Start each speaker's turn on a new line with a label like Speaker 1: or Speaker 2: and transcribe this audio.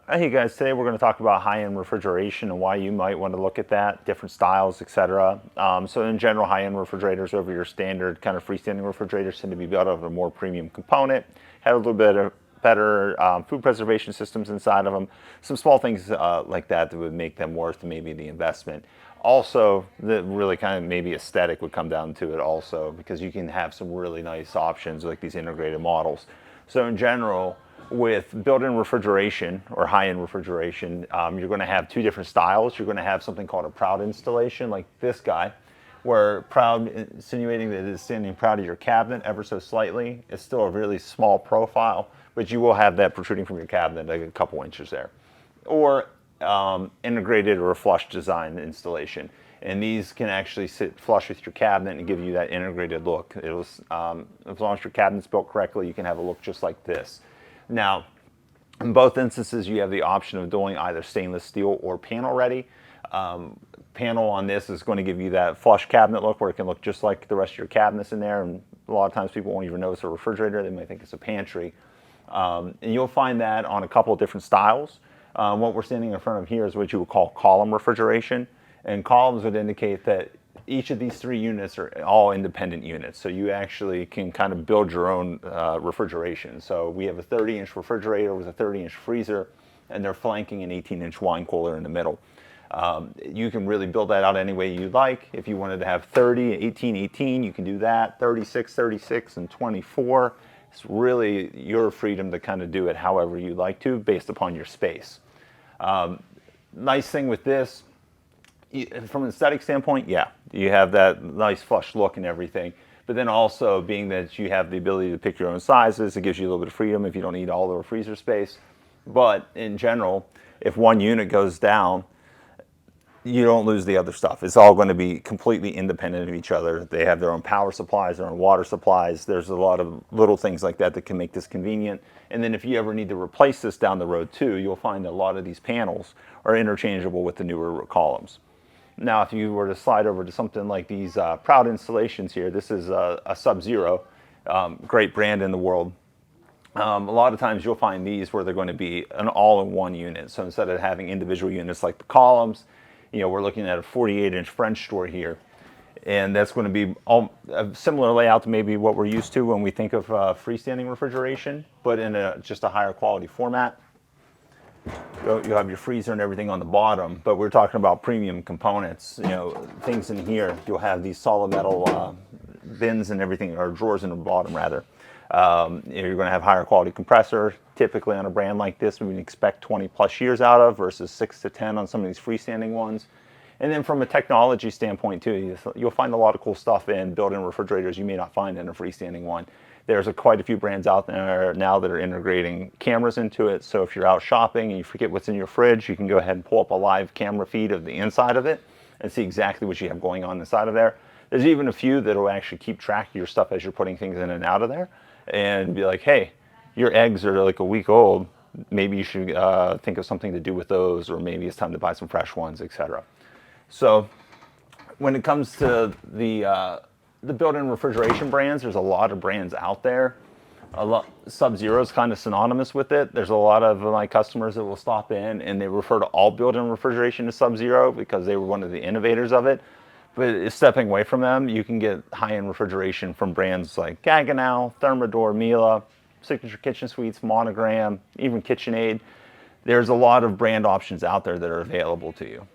Speaker 1: Hey guys, today we're going to talk about high-end refrigeration and why you might want to look at that, different styles, etc. So in general, high-end refrigerators over your standard kind of freestanding refrigerators tend to be built out of a more premium component, have a little bit of better food preservation systems inside of them, some small things like that that would make them worth maybe the investment. Also, the really kind of maybe aesthetic would come down to it also, because you can have some really nice options like these integrated models. So in general, with built-in refrigeration or high-end refrigeration, you're going to have two different styles. You're going to have something called a proud installation, like this guy, where proud, insinuating that it is standing proud of your cabinet ever so slightly. It's still a really small profile, but you will have that protruding from your cabinet like a couple inches there. Or integrated or a flush design installation. And these can actually sit flush with your cabinet and give you that integrated look. It'll, as long as your cabinet's built correctly, you can have a look just like this. Now, in both instances, you have the option of doing either stainless steel or panel ready. Panel on this is going to give you that flush cabinet look where it can look just like the rest of your cabinets in there. And a lot of times people won't even notice a refrigerator. They might think it's a pantry. And you'll find that on a couple of different styles. What we're standing in front of here is what you would call column refrigeration. And columns would indicate that each of these three units are all independent units. So you actually can kind of build your own refrigeration. So we have a 30-inch refrigerator with a 30-inch freezer, and they're flanking an 18-inch wine cooler in the middle. You can really build that out any way you like. If you wanted to have 30, 18, 18, you can do that. 36, 36, and 24. It's really your freedom to kind of do it however you like to based upon your space. Nice thing with this, from an aesthetic standpoint, yeah, you have that nice flush look and everything. But then also, being that you have the ability to pick your own sizes, it gives you a little bit of freedom if you don't need all the freezer space. But in general, if one unit goes down, you don't lose the other stuff. It's all going to be completely independent of each other. They have their own power supplies, their own water supplies. There's a lot of little things like that that can make this convenient. And then if you ever need to replace this down the road too, you'll find that a lot of these panels are interchangeable with the newer columns. Now, if you were to slide over to something like these Proud installations here, this is a Sub-Zero, great brand in the world. A lot of times you'll find these where they're going to be an all-in-one unit. So instead of having individual units like the columns, we're looking at a 48-inch French door here. And that's going to be a similar layout to maybe what we're used to when we think of freestanding refrigeration, but in just a higher quality format. You'll have your freezer and everything on the bottom, but we're talking about premium components. Things in here, you'll have these solid metal bins and everything, or drawers in the bottom rather. You're going to have higher quality compressor. Typically on a brand like this, we would expect 20 plus years out of versus 6 to 10 on some of these freestanding ones. And then from a technology standpoint too, you'll find a lot of cool stuff in built-in refrigerators you may not find in a freestanding one. There's quite a few brands out there now that are integrating cameras into it. So if you're out shopping and you forget what's in your fridge, you can go ahead and pull up a live camera feed of the inside of it and see exactly what you have going on inside of there. There's even a few that will actually keep track of your stuff as you're putting things in and out of there and be like, hey, your eggs are like a week old. Maybe you should think of something to do with those, or maybe it's time to buy some fresh ones, etc. So when it comes to the built-in refrigeration brands, there's a lot of brands out there. Sub-Zero is kind of synonymous with it. There's a lot of my customers that will stop in and they refer to all built-in refrigeration as Sub-Zero because they were one of the innovators of it. But stepping away from them, you can get high-end refrigeration from brands like Gaggenau, Thermador, Miele, Signature Kitchen Suites, Monogram, even KitchenAid. There's a lot of brand options out there that are available to you.